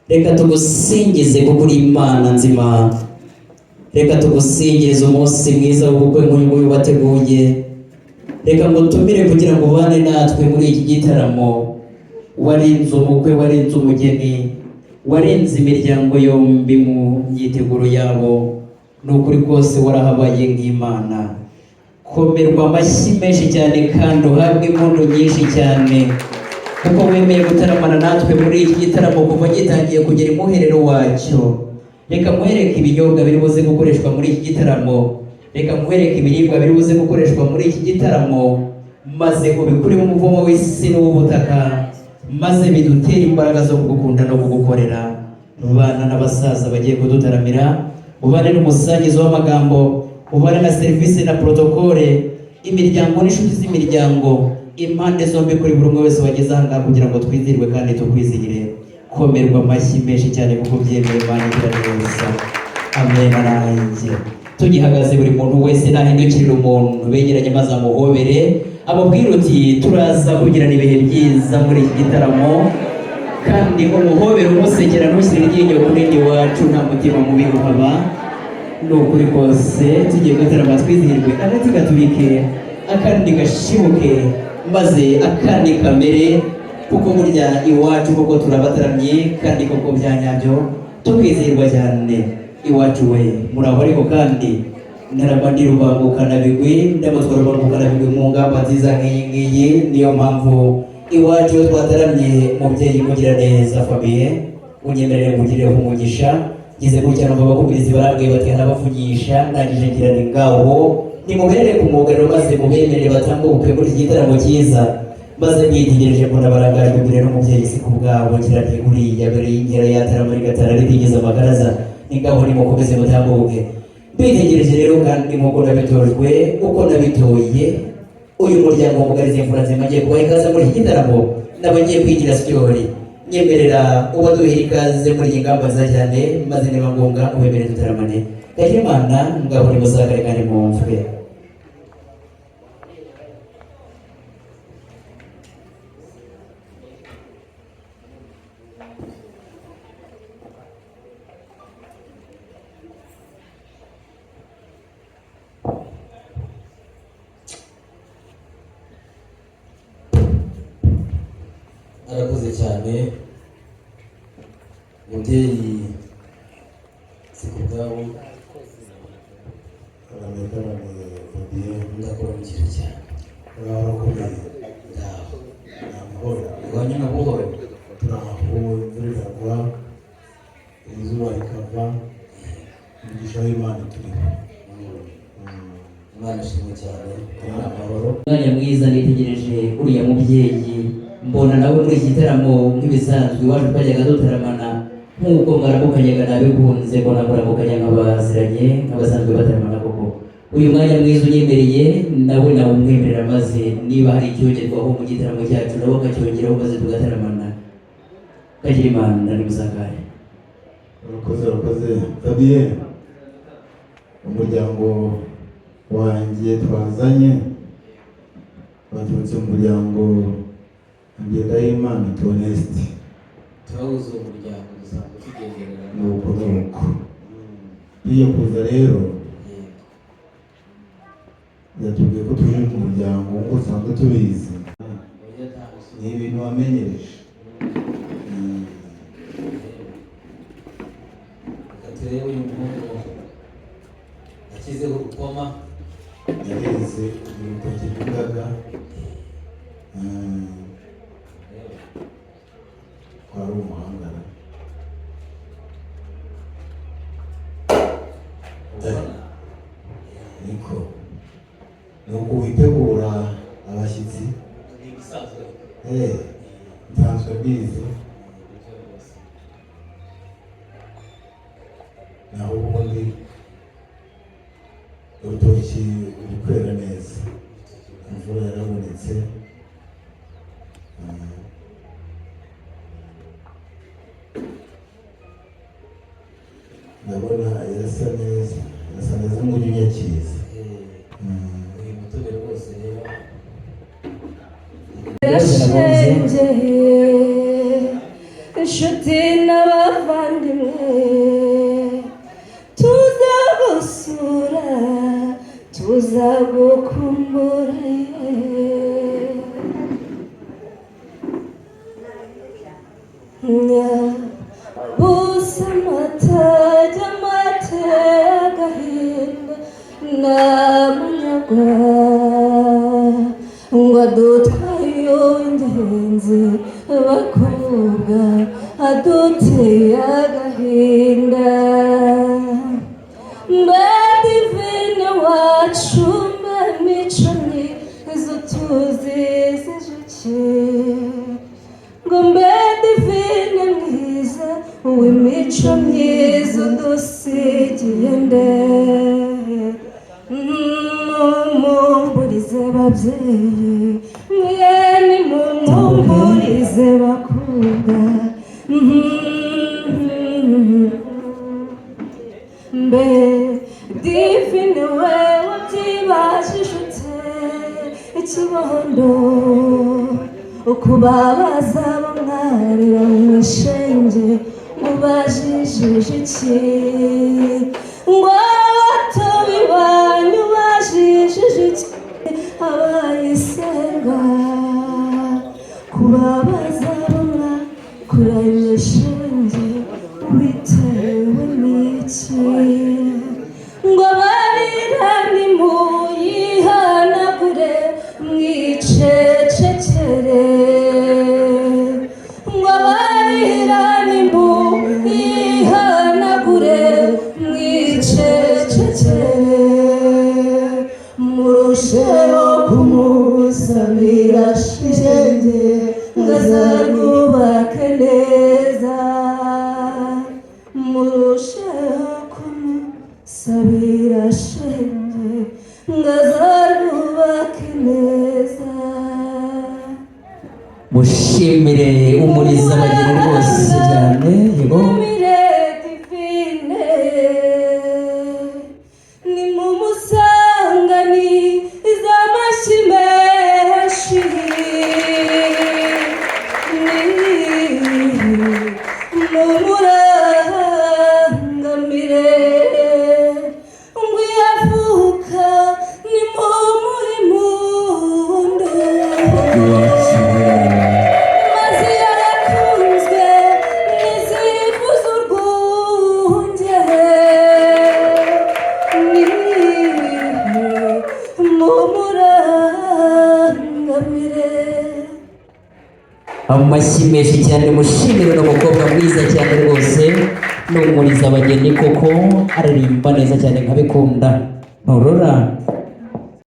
reka tugusingize kuko uri Imana nzima. Reka tugusingize umunsi mwiza w'ubukwe nk'uyu wateguye. Reka ngo tumire kugira ngo ubane natwe muri iki gitaramo. Warinze umukwe, warinze umugeni, warinze imiryango yombi mu myiteguro yabo. N'ukuri kose warahabaye nk'Imana. Komerwa amashyi menshi cyane kandi uhabwe impundu nyinshi cyane kuko wemeye gutaramana natwe muri iki gitaramo kuva gitangiye kugera imuherero wacyo. Reka muhereke ibinyobwa biri buze gukoreshwa muri iki gitaramo, reka muhereke ibiribwa biri buze gukoreshwa muri iki gitaramo, maze ubikuremo umuvumo w'isi n'uw'ubutaka, maze bidutere imbaraga zo kugukunda no kugukorera. Rubana n'abasaza bagiye kudutaramira, ubane n'umusangizo w'amagambo, ubane na serivisi na protokole, imiryango n'inshuti z'imiryango, impande zombi kuri buri umwe wese wageze aha ngaha kugira ngo twizihirwe kandi tukwizihire. Komerwa amashyi menshi cyane kuko byemeye Imana igira neza. Amen. Nanjye tugihagaze buri muntu wese nahindukirira umuntu begeranye maze amuhobere, amubwira uti turaza kugirana ibihe byiza muri iki gitaramo, kandi umuhobere umusekera ntushyire iryinyo ku rindi wacu, nta mutima mubi uhaba. Ni ukuri kose tugiye gutarama twizihirwe, agati gatubike akandi gashibuke maze akandi kamere, kuko burya iwacu koko turabataramye kandi koko byanyabyo tukizihirwa cyane. Iwacu we muraho ariko kandi ntarabandi rubangukana bigwi, ndamutwara rubangukana bigwi mu ngamba nziza nk'iyi ngiyi. Niyo mpamvu iwacu iyo twataramye mubyeyi mugira neza Fabien, unyemerere mugireho umugisha. Ngize gutya numva abakubirizi barambwiye bati hanabavugisha, ndangije ngira ni ngaho nimuberere ku mwugariro maze mubemerere batambuke muri iki gitaramo cyiza. Maze mwitegereje mbona barangajwe imbere n'umubyeyi si ku bwabo, ngira nti uriya mbere y'inkera yatarama rigatara ritigeze amagaraza, ni ngaho nimukomeze mutambuke. Mbitegereje rero kandi nk'uko nabitojwe, uko nabitoye, uyu muryango mugarize imfura nzima ngiye kubaha ikaze muri iki gitaramo, nabagiye kwigira sityori. Nyemerera ubaduhira ikaze muri iyi ngamba nziza cyane, maze niba ngombwa ubemere dutaramane. Gahima Imana ngaho nimuzakare kandi mwumve. Arakoze cyane mubyeyi sikubwabo, ndakuramukije cyane. Urakomeye Ndaho amahoro iwanyu na buhoro. turaho, imvura iragwa, izuba rikava, umugisha w'Imana turiho. Imana ishimwe cyane, tubona amahoro. Umwanya mwiza nitegereje uriya mubyeyi, mbona nawe muri iki gitaramo nk'ibisanzwe iwacu twajyaga dutaramana nk'uko mwaramukanyaga nabikunze, mbona muramukanya nk'abaziranye nk'abasanzwe bataramana koko. Uyu mwanya mwiza unyemereye nawe umwemerera, maze niba hari icyongerwaho mu gitaramo cyacu nawe ukacyongeraho maze tugataramana. Kagira Imana nimuzakare. Urakoze Fabien, umuryango wanjye twazanye baturutse mu muryango Ngendahimana Theoneste. Turahuza umuryango dusanzwe tugenderera Nuko iyo kuza rero yatubwiye ko tuje mu muryango nk'uko usanzwe tubizi, ni ibintu wamenyereje. Reka turebe uyu muhungu yashyizeho urukoma. Yaheze urutoki rw'ingaga, twari umuhangara. Niko nuko witegura abashyitsi, nsanzwe mbizi. Naho ubundi urutoki ruri kwera neza, imvura yarabonetse. Ndabona irasa neza nk'ujya unyakiza. Uyu mutobe rwose rero Yashengeye inshuti n'abavandimwe tuzagusura tuzagukumbura busa amatage amateye agahinda n'amanyagwa ngo adutwaye ingenzi abakobwa aduteye agahinda mbe divine wacu mbe mico myiza tuzizije iki ngo mbe divine mwiza w'imico myiza udusigiye nde mumumburize babyeyi mwe nimumumburize bakobwa mbe divine we wabyibajije ute ikibondo ukubabaza bamwarira mu shenge ubajijije iki ngo abatobe iwanyu bajijije iki abayisenga kubabaza bamwarira mu shenge bitewe n'iki ngo abarira nimuyihanagure mwicecekere ngo abarira nimuyihanagure mwicecekere murusheho kumusabira shenge ngo azarwubake neza murusheho kumusabira shenge ngo azarwubake neza mushimire umuriza abageni rwose cyane yego Mire divine ni mu musangani iz'amashyi menshi mu murangamire ngo iyavuka ni mu muri mundu maze yarakunzwe n'izifuza urwunge mu murangamire amashyi menshi cyane mushimire n'umukobwa mwiza cyane rwose n'umuriza abageni koko aririmba neza cyane nkabikunda nturora